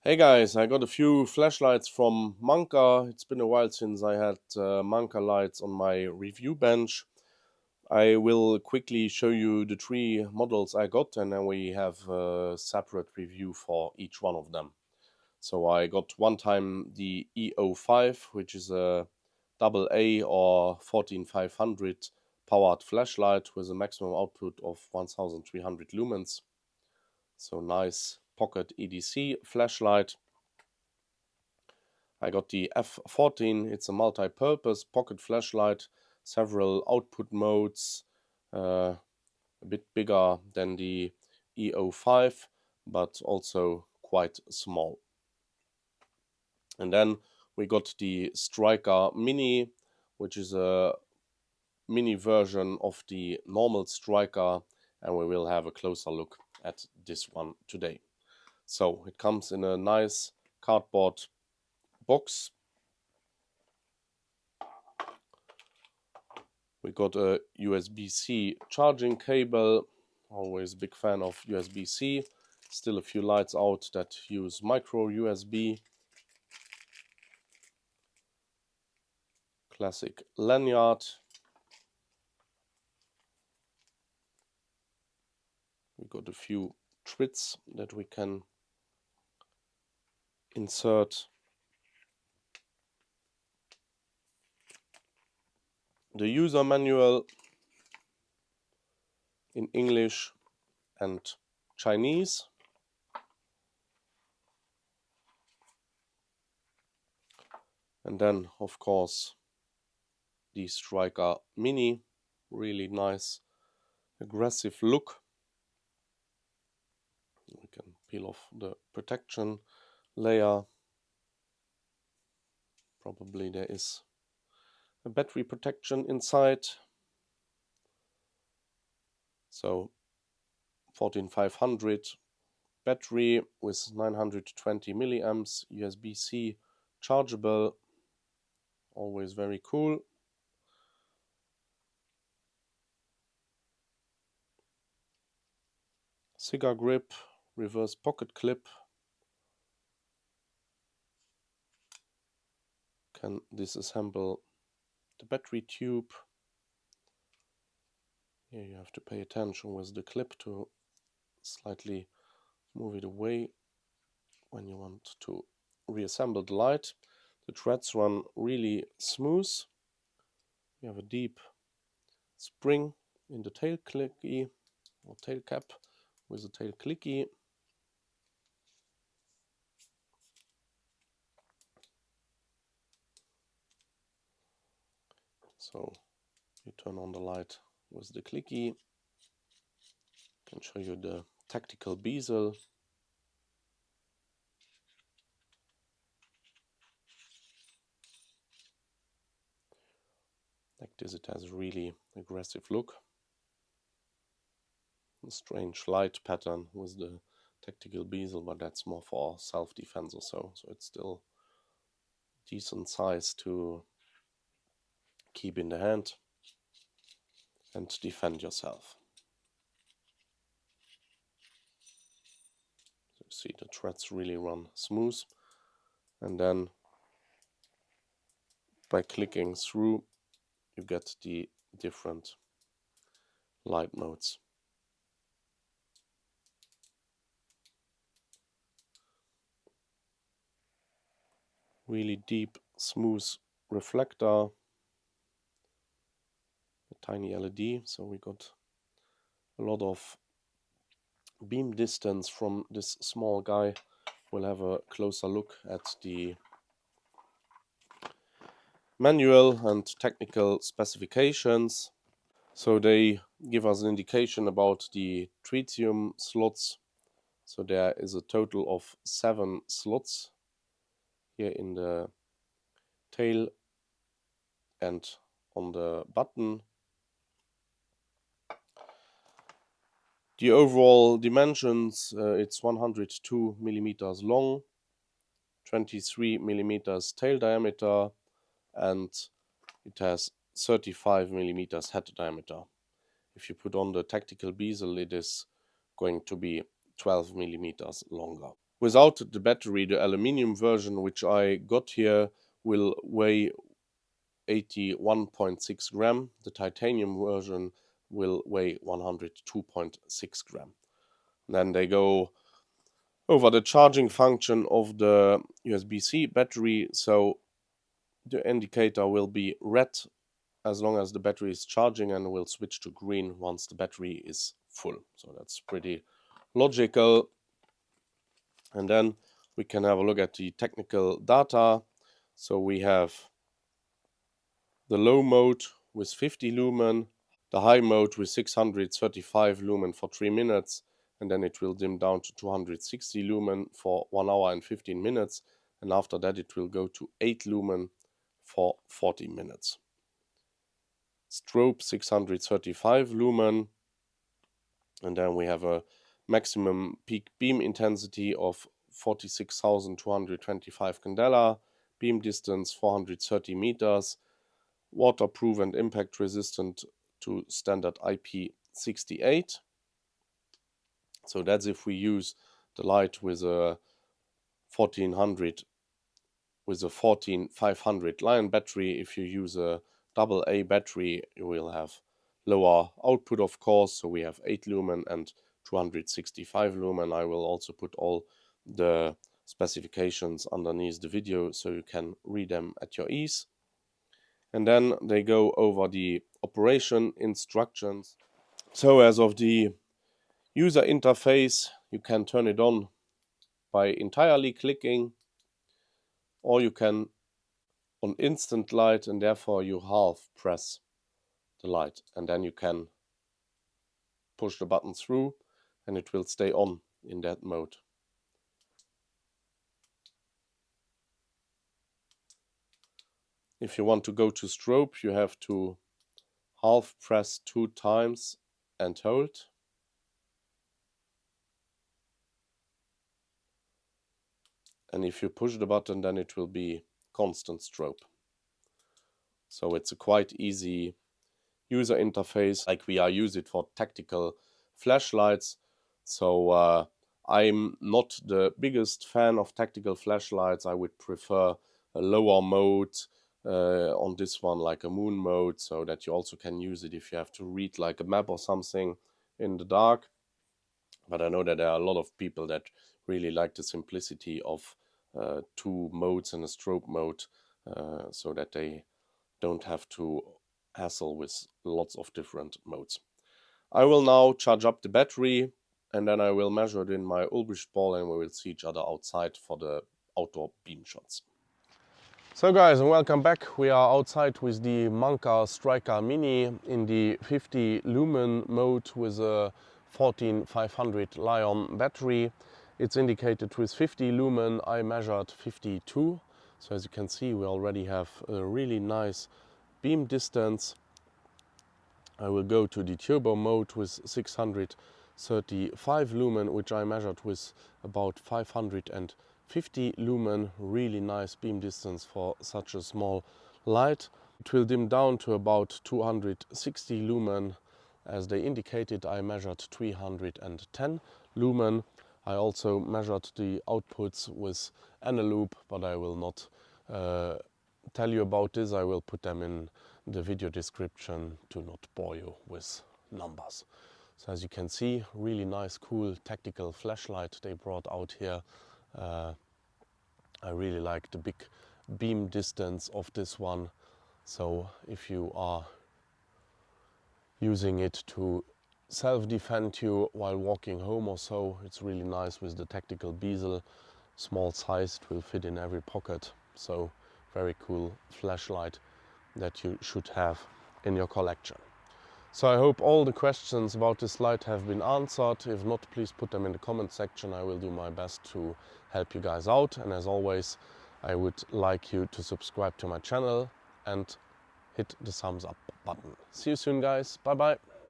Hey guys, I got a few flashlights from Manker. It's been a while since I had Manker lights on my review bench. I will quickly show you the three models I got, and then we have a separate review for each one of them. So I got one time the E05, which is a AA or 14500 powered flashlight with a maximum output of 1300 lumens. So nice pocket EDC flashlight. I got the F14, it's a multi-purpose pocket flashlight, several output modes, a bit bigger than the E05, but also quite small. And then we got the Striker Mini, which is a mini version of the normal Striker, and we will have a closer look at this one today. So it comes in a nice cardboard box. We got a USB-C charging cable, always a big fan of USB-C. Still a few lights out that use micro USB. Classic lanyard. We got a few trits that we can insert. The user manual in English and Chinese. And then, of course, the Striker Mini. Really nice, aggressive look. We can peel off the protection layer. Probably there is a battery protection inside. So 14500 battery with 920 milliamps, USB-C chargeable, always very cool. Cigar grip, reverse pocket clip. Can disassemble the battery tube. Here you have to pay attention with the clip to slightly move it away when you want to reassemble the light. The threads run really smooth. We have a deep spring in the tail clicky or tail cap with a tail clicky. So you turn on the light with the clicky. I can show you the tactical bezel. Like this, it has a really aggressive look. A strange light pattern with the tactical bezel, but that's more for self-defense or so. So it's still decent size to keep in the hand and defend yourself. So you see the threads really run smooth, and then by clicking through you get the different light modes. Really deep, smooth reflector, a tiny LED, so we got a lot of beam distance from this small guy. We'll have a closer look at the manual and technical specifications. So they give us an indication about the tritium slots. So there is a total of 7 slots here in the tail and on the button. The overall dimensions, it's 102 millimeters long, 23 millimeters tail diameter, and it has 35 millimeters head diameter. If you put on the tactical bezel, it is going to be 12 millimeters longer. Without the battery, the aluminium version which I got here will weigh 81.6 gram. The titanium version will weigh 102.6 gram. Then they go over the charging function of the USB-C battery. So the indicator will be red as long as the battery is charging, and will switch to green once the battery is full. So that's pretty logical. And then we can have a look at the technical data. So we have the low mode with 50 lumen, the high mode with 635 lumen for 3 minutes, and then it will dim down to 260 lumen for 1 hour and 15 minutes, and after that it will go to 8 lumen for 40 minutes. Strobe 635 lumen, and then we have a maximum peak beam intensity of 46,225 Candela, beam distance 430 meters, waterproof and impact resistant to standard IP68. So that's if we use the light with a 14500 Lion battery. If you use a AA battery, you will have lower output, of course. So we have 8 lumen and 265 lumen. I will also put all the specifications underneath the video so you can read them at your ease. And then they go over the operation instructions. So as of the user interface, you can turn it on by entirely clicking, or you can on instant light, and therefore you half press the light, and then you can push the button through and it will stay on in that mode. If you want to go to strobe, you have to half press 2 times and hold. And if you push the button, then it will be constant strobe. So it's a quite easy user interface, like we are using it for tactical flashlights. So I'm not the biggest fan of tactical flashlights. I would prefer a lower mode on this one, like a moon mode, so that you also can use it if you have to read like a map or something in the dark. But I know that there are a lot of people that really like the simplicity of 2 modes and a strobe mode, so that they don't have to hassle with lots of different modes. I will now charge up the battery, and then I will measure it in my ulbrichtball, and we will see each other outside for the outdoor beam shots. So guys, and welcome back. We are outside with the Manker Striker Mini in the 50 lumen mode with a 14500 Lion battery. It's indicated with 50 lumen. I measured 52. So as you can see, we already have a really nice beam distance. I will go to the turbo mode with 635 lumen, which I measured with about 550 lumen. Really nice beam distance for such a small light. It will dim down to about 260 lumen. As they indicated, I measured 310 lumen. I also measured the outputs with Eneloop, but I will not tell you about this. I will put them in the video description to not bore you with numbers. So as you can see, really nice, cool tactical flashlight they brought out here. I really like the big beam distance of this one. So if you are using it to self-defend you while walking home or so, it's really nice with the tactical bezel. Small size, it will fit in every pocket. So very cool flashlight that you should have in your collection. So I hope all the questions about this light have been answered. If not, please put them in the comment section. I will do my best to help you guys out. And as always, I would like you to subscribe to my channel and hit the thumbs up button. See you soon, guys. Bye bye.